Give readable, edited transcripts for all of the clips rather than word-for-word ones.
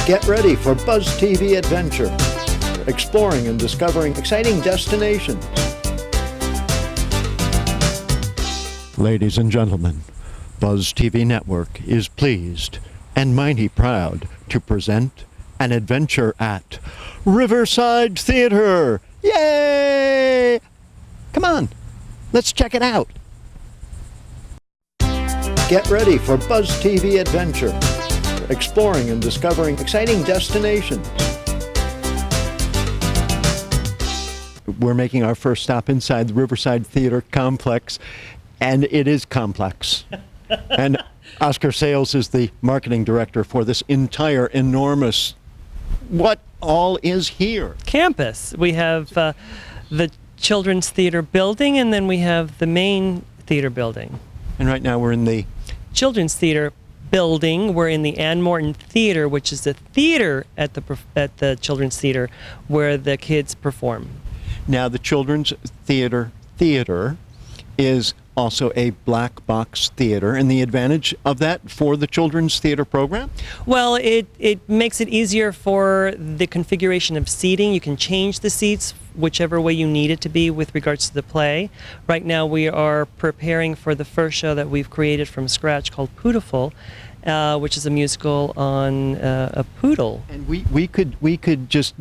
Get ready for Buzz TV Adventure, exploring and discovering exciting destinations. Ladies and gentlemen, Buzz TV Network is pleased and mighty proud to present an adventure at Riverside Theater. Yay! Come on, let's check it out. Get ready for Buzz TV Adventure, exploring and discovering exciting destinations. We're making our first stop inside the Riverside Theater complex, and it is complex. And Oscar Sales is the marketing director for this entire enormous, what all is here? Campus. We have the Children's Theater building, and then we have the main theater building. And right now we're in the Children's Theater building. We're in the Ann Morton Theater, which is the theater at the Children's Theater where the kids perform. Now the Children's Theater is also a black box theater, and the advantage of that for the Children's Theater program? Well, it makes it easier for the configuration of seating. You can change the seats whichever way you need it to be with regards to the play. Right now we are preparing for the first show that we've created from scratch called Poodleful, which is a musical on a poodle. And we could just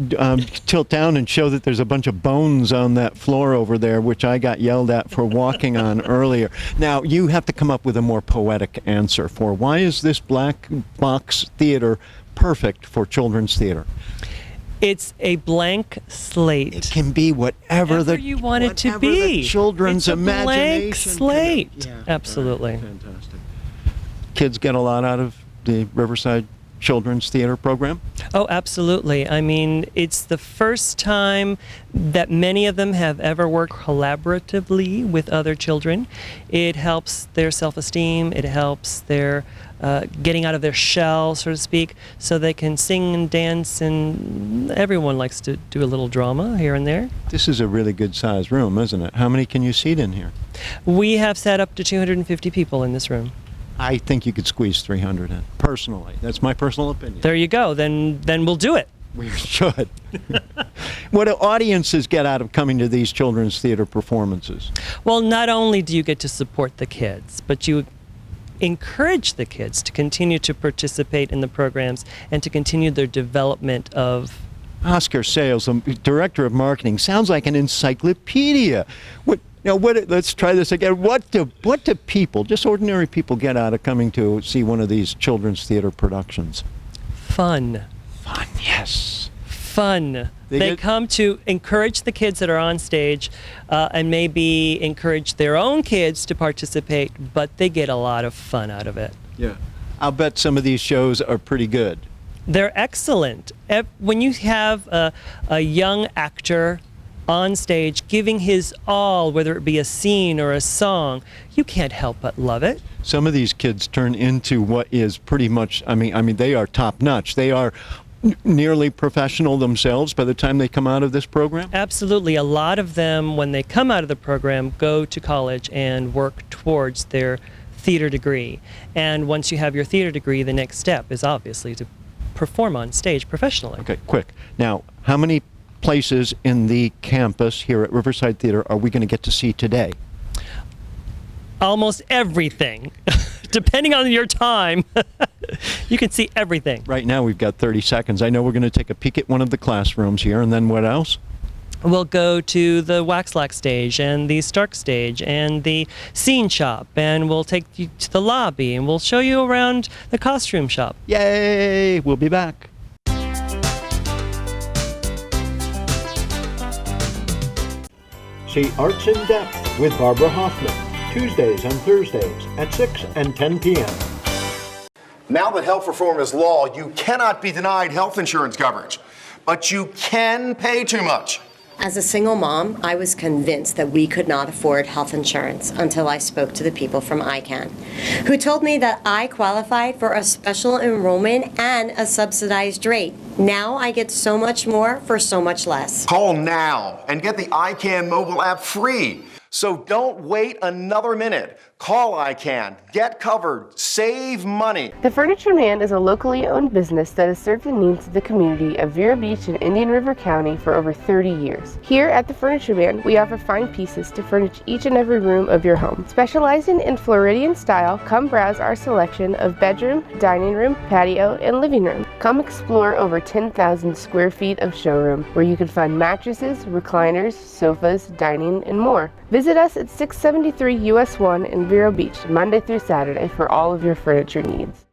tilt down and show that there's a bunch of bones on that floor over there, which I got yelled at for walking on earlier. Now you have to come up with a more poetic answer for why is this black box theater perfect for children's theater? It's a blank slate. It can be whatever you want it to be. The children's imagination. Blank slate. Yeah. Absolutely. Fantastic. Kids get a lot out of the Riverside Children's Theater program? Oh, absolutely. I mean, it's the first time that many of them have ever worked collaboratively with other children. It helps their self-esteem. It helps their getting out of their shell, so to speak, so they can sing and dance, and everyone likes to do a little drama here and there. This is a really good sized room, isn't it? How many can you seat in here? We have sat up to 250 people in this room. I think you could squeeze 300 in, personally. That's my personal opinion. There you go. Then we'll do it. We should. What do audiences get out of coming to these children's theater performances? Well, not only do you get to support the kids, but you encourage the kids to continue to participate in the programs and to continue their development of... Oscar Sales, the director of marketing, sounds like an encyclopedia. Let's try this again. What do people, just ordinary people, get out of coming to see one of these children's theater productions? Fun. Fun, yes. Fun. They come to encourage the kids that are on stage and maybe encourage their own kids to participate, but they get a lot of fun out of it. Yeah. I'll bet some of these shows are pretty good. They're excellent. When you have a young actor on stage giving his all, whether it be a scene or a song, you can't help but love it. Some of these kids turn into what is pretty much, I mean they are top notch. They are nearly professional themselves by the time they come out of this program? Absolutely. A lot of them, when they come out of the program, go to college and work towards their theater degree. And once you have your theater degree, the next step is obviously to perform on stage professionally. Okay, quick. Now, how many places in the campus here at Riverside Theater are we going to get to see today? Almost everything. Depending on your time, you can see everything. Right now we've got 30 seconds. I know we're going to take a peek at one of the classrooms here, and then what else? We'll go to the Waxlack stage and the Stark stage and the scene shop, and we'll take you to the lobby, and we'll show you around the costume shop. Yay! We'll be back. See Arts in Depth with Barbara Hoffman, Tuesdays and Thursdays at 6 and 10 p.m. Now that health reform is law, you cannot be denied health insurance coverage, but you can pay too much. As a single mom, I was convinced that we could not afford health insurance until I spoke to the people from ICANN, who told me that I qualified for a special enrollment and a subsidized rate. Now I get so much more for so much less. Call now and get the ICANN mobile app free. So don't wait another minute. Call ICANN. Get covered. Save money. The Furniture Man is a locally owned business that has served the needs of the community of Vero Beach and Indian River County for over 30 years. Here at the Furniture Man, we offer fine pieces to furnish each and every room of your home. Specializing in Floridian style, come browse our selection of bedroom, dining room, patio, and living room. Come explore over 10,000 square feet of showroom where you can find mattresses, recliners, sofas, dining, and more. Visit us at 673 US 1 in Vero Beach, Monday through Saturday for all of your furniture needs.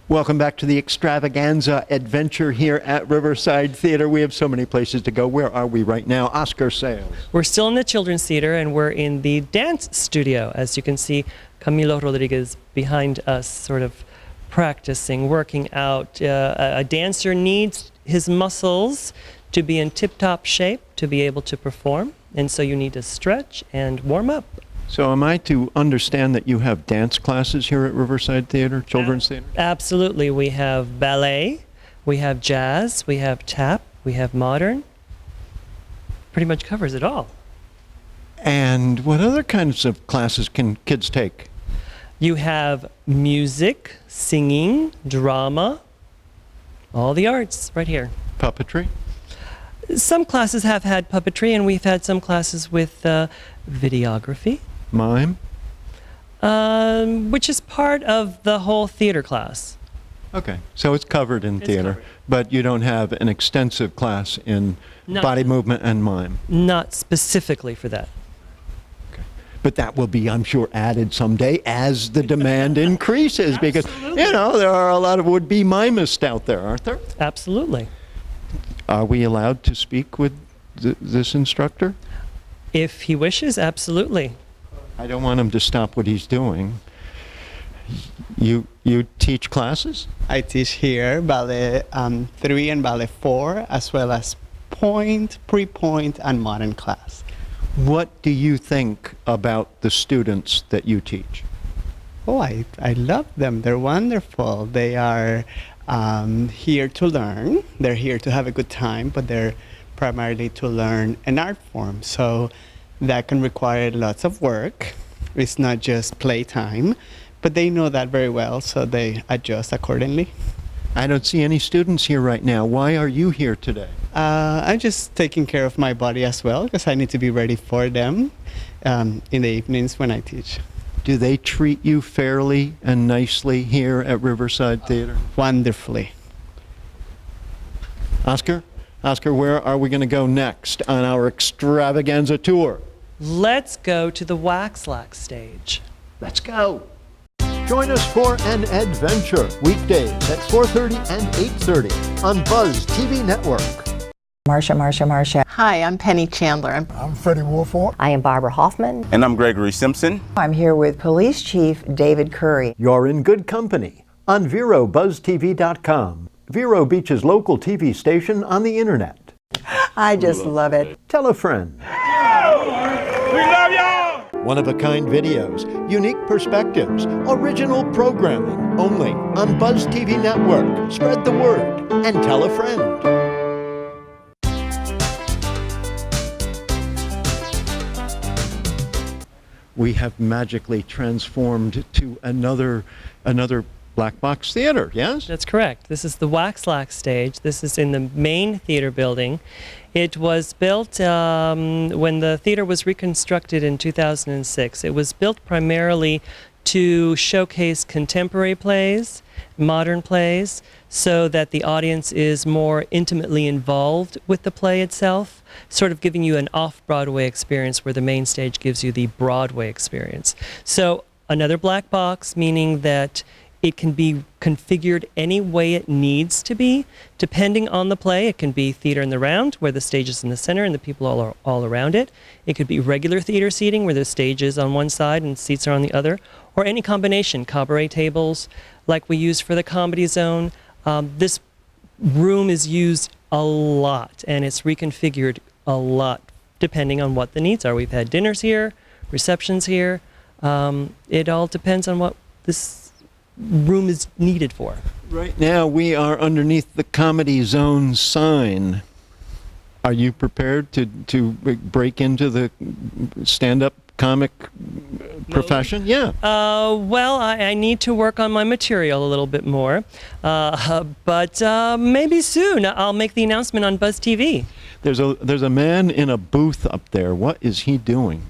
Welcome back to the extravaganza adventure here at Riverside Theater. We have so many places to go. Where are we right now? Oscar Sales. We're still in the Children's Theater, and we're in the dance studio. As you can see, Camilo Rodriguez behind us sort of practicing, working out. A dancer needs his muscles to be in tip-top shape to be able to perform, and so you need to stretch and warm up. So am I to understand that you have dance classes here at Riverside Theater, Children's Theater? Absolutely. We have ballet, we have jazz, we have tap, we have modern. Pretty much covers it all. And what other kinds of classes can kids take? You have music, singing, drama, all the arts right here. Puppetry? Some classes have had puppetry, and we've had some classes with videography, Mime? which is part of the whole theater class. Okay, so it's covered in It's theater, covered. but you don't have an extensive class in Not- body movement and mime. Not specifically for that. But that will be, I'm sure, added someday as the demand increases, because, you know, there are a lot of would-be mimists out there, aren't there? Absolutely. Are we allowed to speak with this instructor? If he wishes, absolutely. I don't want him to stop what he's doing. You teach classes? I teach here ballet 3 and ballet 4, as well as point, pre-point, and modern class. What do you think about the students that you teach? Oh, I love them. They're wonderful. They are here to learn. They're here to have a good time, but they're primarily to learn an art form. So that can require lots of work. It's not just playtime, but they know that very well, so they adjust accordingly. I don't see any students here right now. Why are you here today? I'm just taking care of my body as well, because I need to be ready for them in the evenings when I teach. Do they treat you fairly and nicely here at Riverside Theater? Wonderfully. Oscar? Oscar, where are we going to go next on our extravaganza tour? Let's go to the Waxlax stage. Let's go. Join us for an adventure weekdays at 4:30 and 8:30 on Buzz TV Network. Marsha. Hi, I'm Penny Chandler. I'm Freddie Wolford. I am Barbara Hoffman. And I'm Gregory Simpson. I'm here with Police Chief David Curry. You're in good company on VeroBuzzTV.com, Vero Beach's local TV station on the internet. I just love it. Tell a friend. We love y'all! One-of-a-kind videos, unique perspectives, original programming, only on Buzz TV Network. Spread the word and tell a friend. We have magically transformed to another black box theater, yes? That's correct. This is the Waxlax stage. This is in the main theater building. It was built when the theater was reconstructed in 2006. It was built primarily to showcase contemporary plays, modern plays, so that the audience is more intimately involved with the play itself, sort of giving you an off-Broadway experience where the main stage gives you the Broadway experience. So another black box, meaning that it can be configured any way it needs to be, depending on the play. It can be theater in the round, where the stage is in the center and the people are all around it. It could be regular theater seating, where the stage is on one side and seats are on the other, or any combination, cabaret tables, like we use for the Comedy Zone. This room is used a lot, and it's reconfigured a lot, depending on what the needs are. We've had dinners here, receptions here. It all depends on what this room is needed for. Right now we are underneath the Comedy Zone sign. Are you prepared to break into the stand-up comic profession? Yeah. Well, I need to work on my material a little bit more, but maybe soon. I'll make the announcement on Buzz TV. There's a man in a booth up there. What is he doing?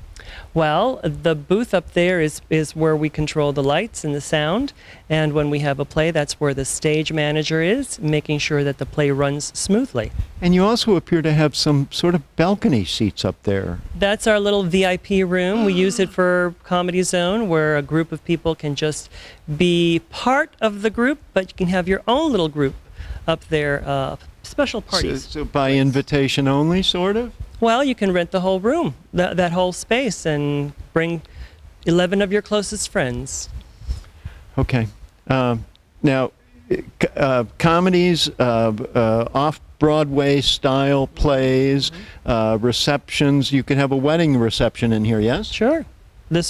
Well, the booth up there is where we control the lights and the sound, and when we have a play, that's where the stage manager is, making sure that the play runs smoothly. And you also appear to have some sort of balcony seats up there. That's our little VIP room. We use it for Comedy Zone, where a group of people can just be part of the group, but you can have your own little group up there, special parties. So by invitation only, sort of? Well, you can rent the whole room, that whole space, and bring 11 of your closest friends. Okay. Now, comedies, off-Broadway style plays, receptions. You could have a wedding reception in here, yes? Sure.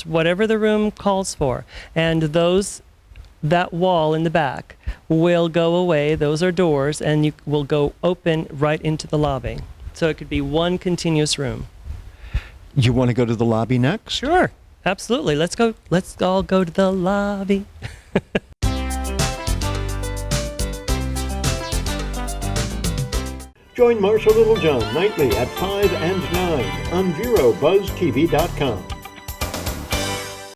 Whatever the room calls for. And that wall in the back will go away. Those are doors, and you will go open right into the lobby. So it could be one continuous room. You want to go to the lobby next? Sure, absolutely. Let's go. Let's all go to the lobby. Join Marshall Littlejohn nightly at 5 and 9 on VeroBuzzTV.com.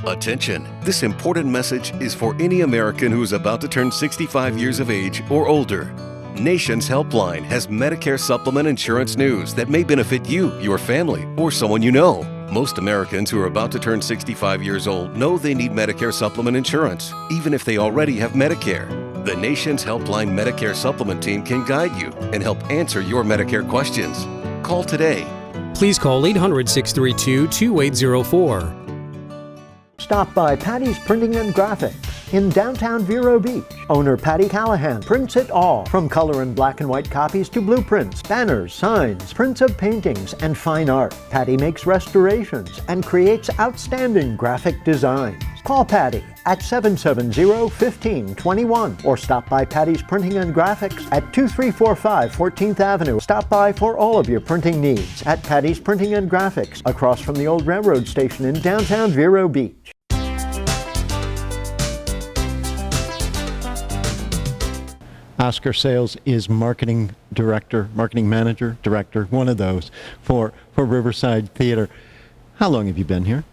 Attention! This important message is for any American who is about to turn 65 years of age or older. Nation's Helpline has Medicare supplement insurance news that may benefit you, your family, or someone you know. Most Americans who are about to turn 65 years old know they need Medicare supplement insurance, even if they already have Medicare. The Nation's Helpline Medicare supplement team can guide you and help answer your Medicare questions. Call today. Please call 800-632-2804. Stop by Patty's Printing and Graphics in downtown Vero Beach. Owner Patty Callahan prints it all, from color and black and white copies to blueprints, banners, signs, prints of paintings, and fine art. Patty makes restorations and creates outstanding graphic designs. Call Patty at 770-1521 or stop by Patty's Printing and Graphics at 2345 14th Avenue. Stop by for all of your printing needs at Patty's Printing and Graphics across from the old railroad station in downtown Vero Beach. Oscar Sales is marketing manager, director, one of those for Riverside Theater. How long have you been here?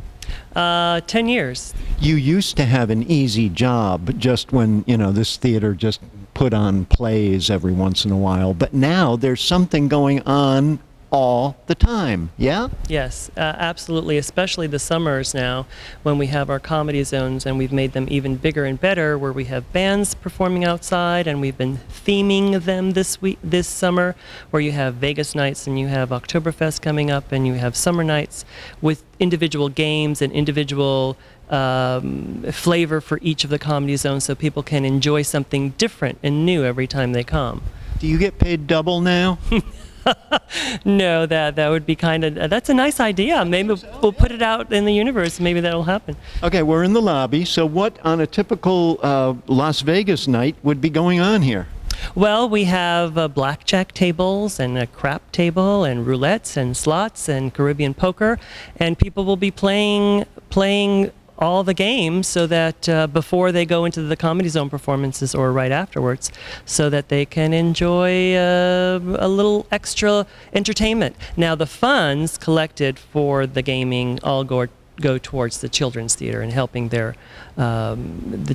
10 years. You used to have an easy job just when, this theater just put on plays every once in a while, but now there's something going on all the time, yeah? Yes, absolutely, especially the summers now when we have our comedy zones, and we've made them even bigger and better, where we have bands performing outside, and we've been theming them this summer, where you have Vegas nights and you have Oktoberfest coming up, and you have summer nights with individual games and individual flavor for each of the comedy zones, so people can enjoy something different and new every time they come. Do you get paid double now? No, that would be that's a nice idea. Maybe we'll put it out in the universe. Maybe that'll happen. Okay, we're in the lobby. So what on a typical Las Vegas night would be going on here? Well, we have blackjack tables and a crap table and roulettes and slots and Caribbean poker, and people will be playing all the games so that before they go into the Comedy Zone performances or right afterwards, so that they can enjoy a little extra entertainment. Now, the funds collected for the gaming all go towards the Children's Theater and helping the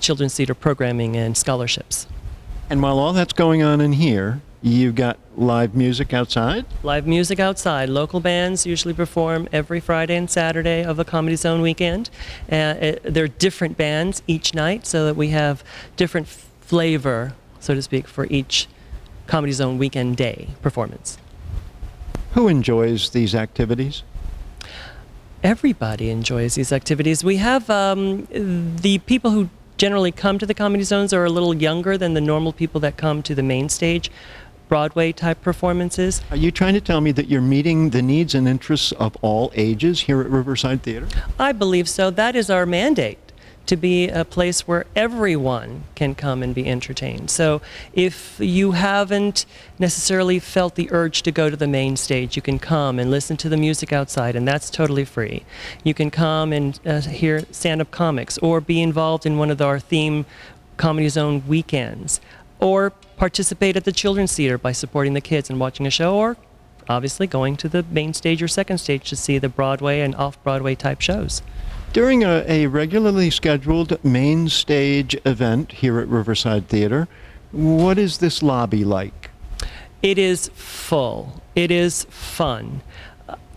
Children's Theater programming and scholarships. And while all that's going on in here, you've got live music outside? Live music outside. Local bands usually perform every Friday and Saturday of the Comedy Zone weekend. They're different bands each night, so that we have different flavor, so to speak, for each Comedy Zone weekend day performance. Who enjoys these activities? Everybody enjoys these activities. We have the people who generally come to the Comedy Zones are a little younger than the normal people that come to the main stage Broadway type performances. Are you trying to tell me that you're meeting the needs and interests of all ages here at Riverside Theater? I believe so. That is our mandate, to be a place where everyone can come and be entertained. So if you haven't necessarily felt the urge to go to the main stage, you can come and listen to the music outside, and that's totally free. You can come and hear stand-up comics, or be involved in one of our theme Comedy Zone weekends, or participate at the Children's Theater by supporting the kids and watching a show, or obviously going to the main stage or second stage to see the Broadway and off-Broadway type shows. During a regularly scheduled main stage event here at Riverside Theater, what is this lobby like? It is full. It is fun.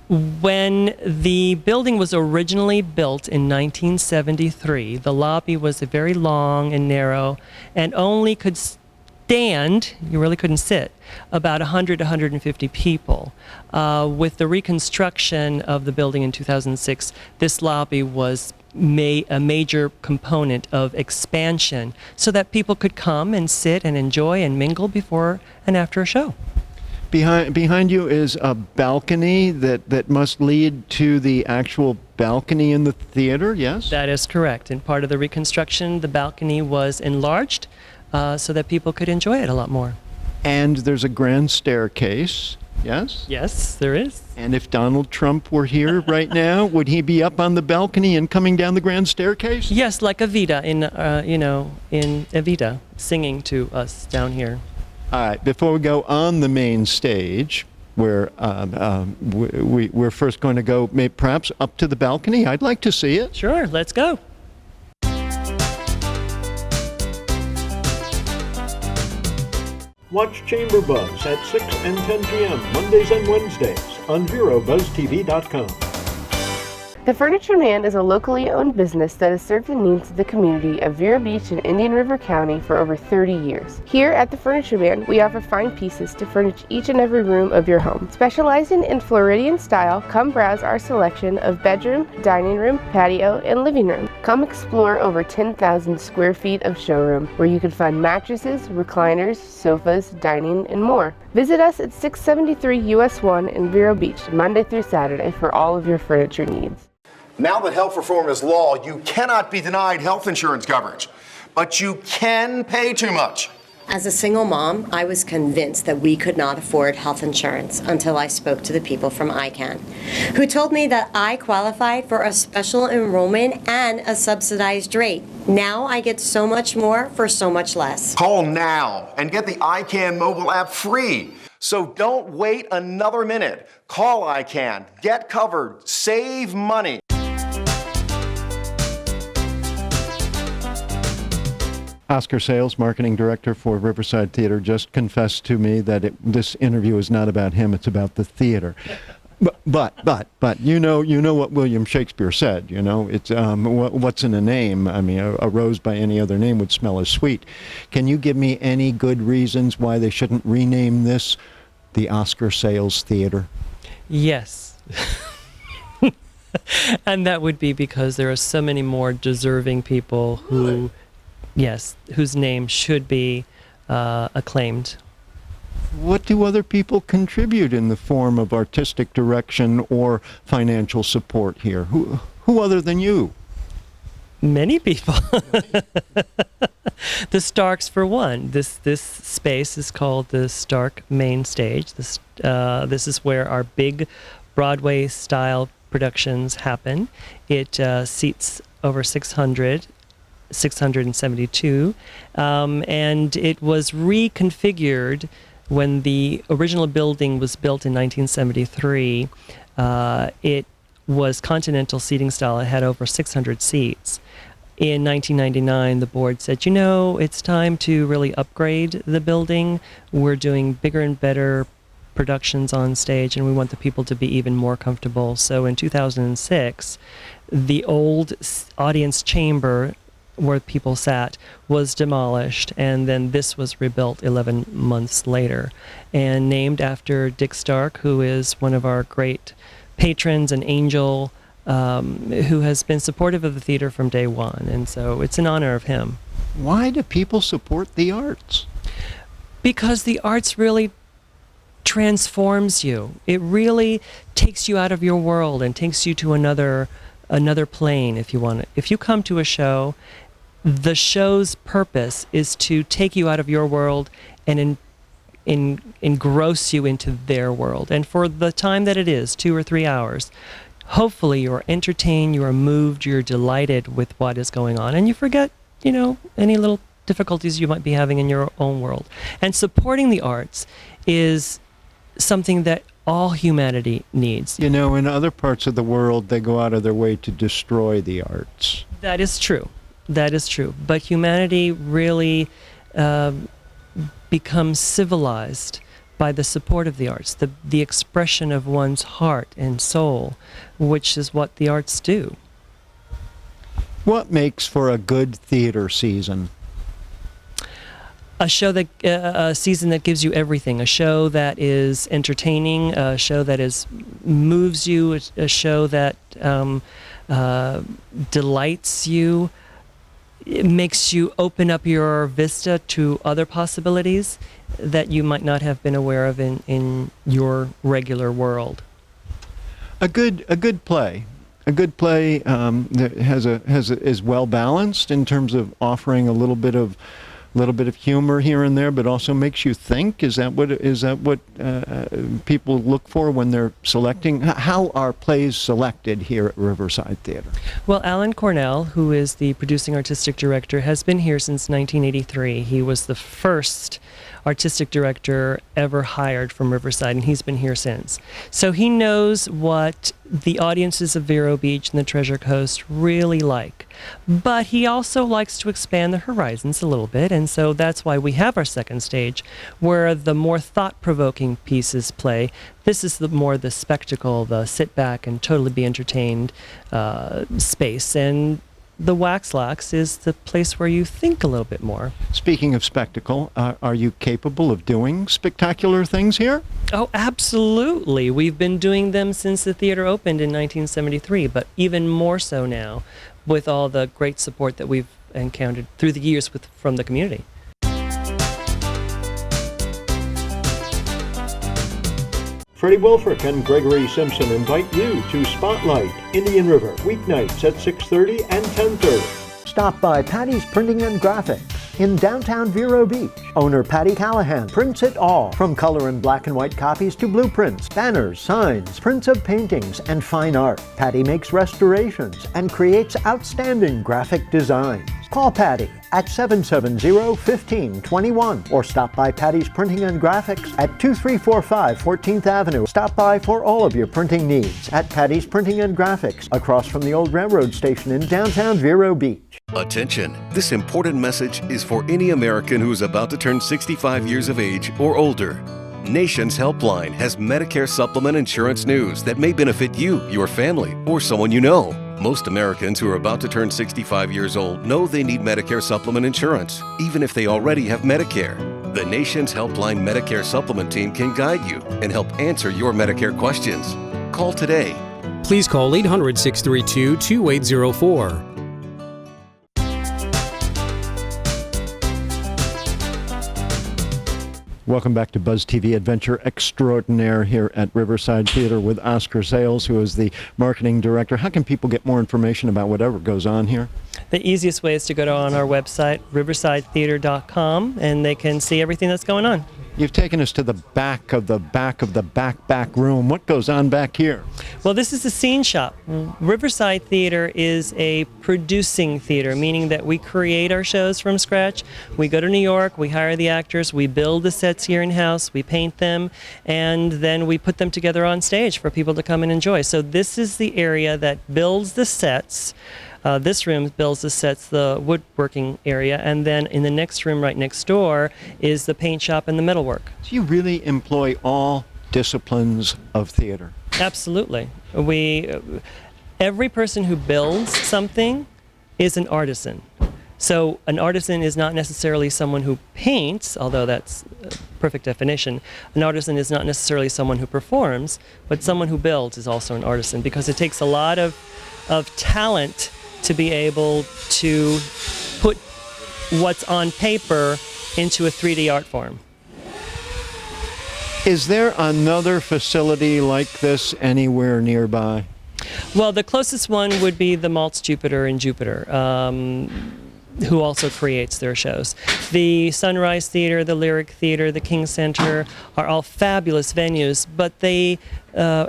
When the building was originally built in 1973, the lobby was very long and narrow and only could stand, you really couldn't sit, about 100 to 150 people. With the reconstruction of the building in 2006, this lobby was a major component of expansion so that people could come and sit and enjoy and mingle before and after a show. Behind you is a balcony that must lead to the actual balcony in the theater, yes? That is correct. In part of the reconstruction, the balcony was enlarged so that people could enjoy it a lot more. And there's a grand staircase, yes? Yes, there is. And if Donald Trump were here right now, would he be up on the balcony and coming down the grand staircase? Yes, like Evita in Evita, singing to us down here. All right, before we go on the main stage, where we're first going to go perhaps up to the balcony, I'd like to see it. Sure, let's go. Watch Chamber Buzz at 6 and 10 p.m. Mondays and Wednesdays on VeroBuzzTV.com. The Furniture Man is a locally owned business that has served the needs of the community of Vero Beach and Indian River County for over 30 years. Here at the Furniture Man, we offer fine pieces to furnish each and every room of your home. Specializing in Floridian style, come browse our selection of bedroom, dining room, patio, and living room. Come explore over 10,000 square feet of showroom where you can find mattresses, recliners, sofas, dining, and more. Visit us at 673 US 1 in Vero Beach, Monday through Saturday for all of your furniture needs. Now that health reform is law, you cannot be denied health insurance coverage, but you can pay too much. As a single mom, I was convinced that we could not afford health insurance until I spoke to the people from ICANN, who told me that I qualified for a special enrollment and a subsidized rate. Now I get so much more for so much less. Call now and get the ICANN mobile app free. So don't wait another minute. Call ICANN, get covered, save money. Oscar Sales, Marketing Director for Riverside Theater, just confessed to me that this interview is not about him, it's about the theater. But you know what William Shakespeare said, it's what's in a name? I mean, a rose by any other name would smell as sweet. Can you give me any good reasons why they shouldn't rename this the Oscar Sales Theater? Yes. And that would be because there are so many more deserving people who, yes, whose name should be acclaimed. What do other people contribute in the form of artistic direction or financial support here? Who other than you? Many people. The Starks, for one. This space is called the Stark Main Stage. This is where our big Broadway-style productions happen. It seats over 672, and it was reconfigured when the original building was built in 1973. It was continental seating style. It had over 600 seats. In 1999, the board said, it's time to really upgrade the building. We're doing bigger and better productions on stage, and we want the people to be even more comfortable. So in 2006, the old audience chamber where people sat was demolished, and then this was rebuilt 11 months later, and named after Dick Stark, who is one of our great patrons, an angel, who has been supportive of the theater from day one, and so it's in honor of him. Why do people support the arts? Because the arts really transforms you. It really takes you out of your world and takes you to another another plane, if you want it. If you come to a show, the show's purpose is to take you out of your world and engross you into their world. And for the time that it is, 2 or 3 hours, hopefully you're entertained, you are moved, you're delighted with what is going on, and you forget, any little difficulties you might be having in your own world. And supporting the arts is something that all humanity needs. In other parts of the world, they go out of their way to destroy the arts. That is true. That is true. But humanity really becomes civilized by the support of the arts, the expression of one's heart and soul, which is what the arts do. What makes for a good theater season? A season that gives you everything, a show that is entertaining, a show that moves you, a show that delights you. It makes you open up your vista to other possibilities that you might not have been aware of in your regular world. A good play. A good play that is well balanced in terms of offering a little bit of humor here and there, but also makes you think. Is that what people look for when they're selecting? How are plays selected here at Riverside Theater? Well, Alan Cornell, who is the producing artistic director, has been here since 1983. He was the first artistic director ever hired from Riverside, and he's been here since. So he knows what the audiences of Vero Beach and the Treasure Coast really like. But he also likes to expand the horizons a little bit, and so that's why we have our second stage, where the more thought-provoking pieces play. This is the spectacle, the sit back and totally be entertained space. And the Waxlax is the place where you think a little bit more. Speaking of spectacle, are you capable of doing spectacular things here? Oh, absolutely. We've been doing them since the theater opened in 1973, but even more so now with all the great support that we've encountered through the years from the community. Freddie Wilfrick and Gregory Simpson invite you to Spotlight Indian River, weeknights at 6:30 and 10:30. Stop by Patty's Printing and Graphics in downtown Vero Beach. Owner Patty Callahan prints it all, from color and black and white copies to blueprints, banners, signs, prints of paintings, and fine art. Patty makes restorations and creates outstanding graphic designs. Call Patty at 770-1521 or stop by Patty's Printing and Graphics at 2345 14th Avenue. Stop by for all of your printing needs at Patty's Printing and Graphics across from the old railroad station in downtown Vero Beach. Attention! This important message is for any American who is about to turn 65 years of age or older. Nation's Helpline has Medicare supplement insurance news that may benefit you, your family, or someone you know. Most Americans who are about to turn 65 years old know they need Medicare supplement insurance, even if they already have Medicare. The Nation's Helpline Medicare Supplement Team can guide you and help answer your Medicare questions. Call today. Please call 800-632-2804. Welcome back to Buzz TV Adventure Extraordinaire here at Riverside Theater with Oscar Sales, who is the marketing director. How can people get more information about whatever goes on here? The easiest way is to go on our website, riversidetheater.com, and they can see everything that's going on. You've taken us to the back of the back room. What goes on back here? Well, this is the scene shop. Riverside Theater is a producing theater, meaning that we create our shows from scratch. We go to New York, we hire the actors, we build the sets here in-house, we paint them, and then we put them together on stage for people to come and enjoy. So this is the area that builds the sets. This room builds the sets, the woodworking area, and then in the next room right next door is the paint shop and the metalwork. Do you really employ all disciplines of theater? Absolutely. Every person who builds something is an artisan. So an artisan is not necessarily someone who paints, although that's a perfect definition. An artisan is not necessarily someone who performs, but someone who builds is also an artisan, because it takes a lot of talent to be able to put what's on paper into a 3D art form. Is there another facility like this anywhere nearby? Well, the closest one would be the Maltz Jupiter in Jupiter, who also creates their shows. The Sunrise Theater, the Lyric Theater, the King Center are all fabulous venues, but they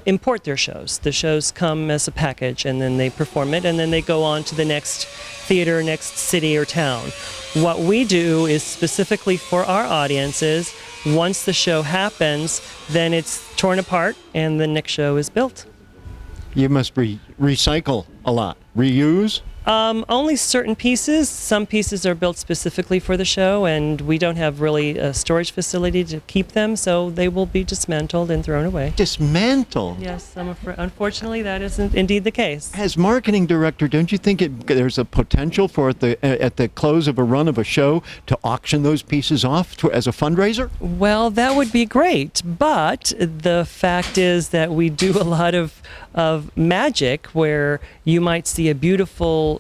import their shows. The shows come as a package, and then they perform it, and then they go on to the next theater, next city or town. What we do is specifically for our audiences. Once the show happens, then it's torn apart, and the next show is built. You must recycle a lot. Reuse? Only certain pieces. Some pieces are built specifically for the show, and we don't have really a storage facility to keep them, so they will be dismantled and thrown away. Dismantled? Yes, unfortunately, that isn't indeed the case. As marketing director, don't you think there's a potential for at the close of a run of a show to auction those pieces off as a fundraiser? Well, that would be great, but the fact is that we do a lot of magic where you might see a beautiful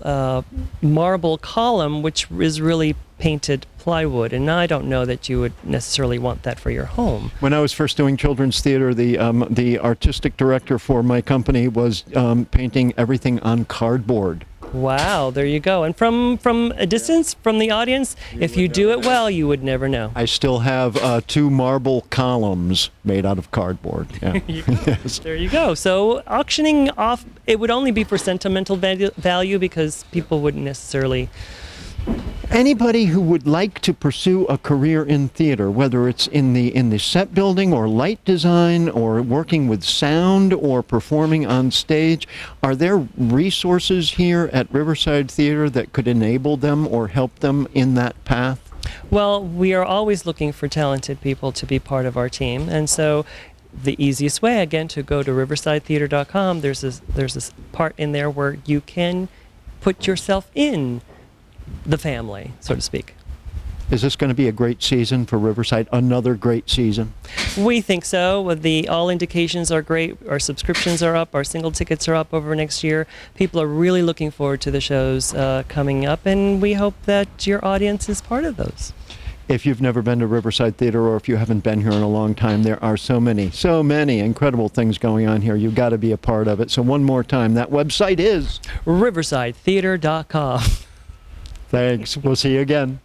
marble column which is really painted plywood, and I don't know that you would necessarily want that for your home. When I was first doing children's theater, the artistic director for my company was painting everything on cardboard. Wow, there you go. And from a distance, from the audience, if you do it well, you would never know. I still have 2 marble columns made out of cardboard. Yeah. Yes. There you go. So auctioning off, it would only be for sentimental value because people wouldn't necessarily. Anybody who would like to pursue a career in theater, whether it's in the set building or light design or working with sound or performing on stage, are there resources here at Riverside Theater that could enable them or help them in that path? Well, we are always looking for talented people to be part of our team, and so the easiest way, again, to go to riversidetheater.com, there's this part in there where you can put yourself in the family, so to speak. Is this going to be a great season for Riverside? Another great season? We think so. All indications are great. Our subscriptions are up. Our single tickets are up over next year. People are really looking forward to the shows coming up, and we hope that your audience is part of those. If you've never been to Riverside Theater, or if you haven't been here in a long time, there are so many incredible things going on here. You've got to be a part of it. So one more time, that website is riversidetheater.com. Thanks. We'll see you again.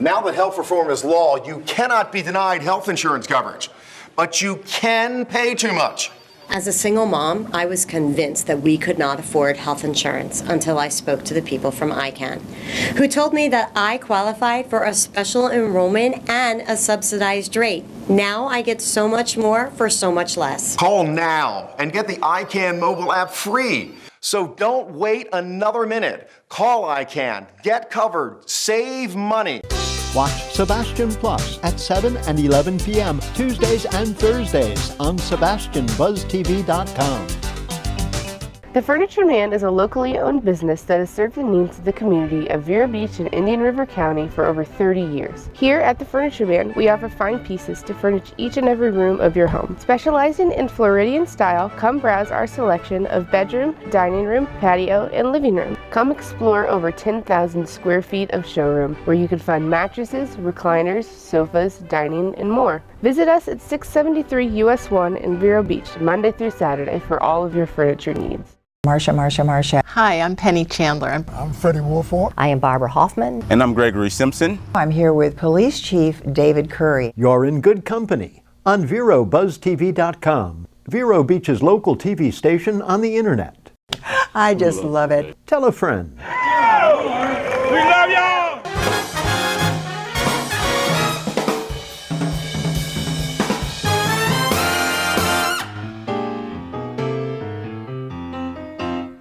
Now that health reform is law, you cannot be denied health insurance coverage, but you can pay too much. As a single mom, I was convinced that we could not afford health insurance until I spoke to the people from ICANN, who told me that I qualified for a special enrollment and a subsidized rate. Now I get so much more for so much less. Call now and get the ICANN mobile app free. So don't wait another minute. Call ICANN, get covered, save money. Watch Sebastian Plus at 7 and 11 p.m. Tuesdays and Thursdays on SebastianBuzzTV.com. The Furniture Man is a locally owned business that has served the needs of the community of Vero Beach and Indian River County for over 30 years. Here at the Furniture Man, we offer fine pieces to furnish each and every room of your home. Specializing in Floridian style, come browse our selection of bedroom, dining room, patio, and living room. Come explore over 10,000 square feet of showroom where you can find mattresses, recliners, sofas, dining, and more. Visit us at 673 US 1 in Vero Beach, Monday through Saturday for all of your furniture needs. Marsha. Hi, I'm Penny Chandler. I'm Freddie Wolford. I am Barbara Hoffman. And I'm Gregory Simpson. I'm here with Police Chief David Curry. You're in good company on VeroBuzzTV.com, Vero Beach's local TV station on the internet. I just love it. Tell a friend. We love y'all.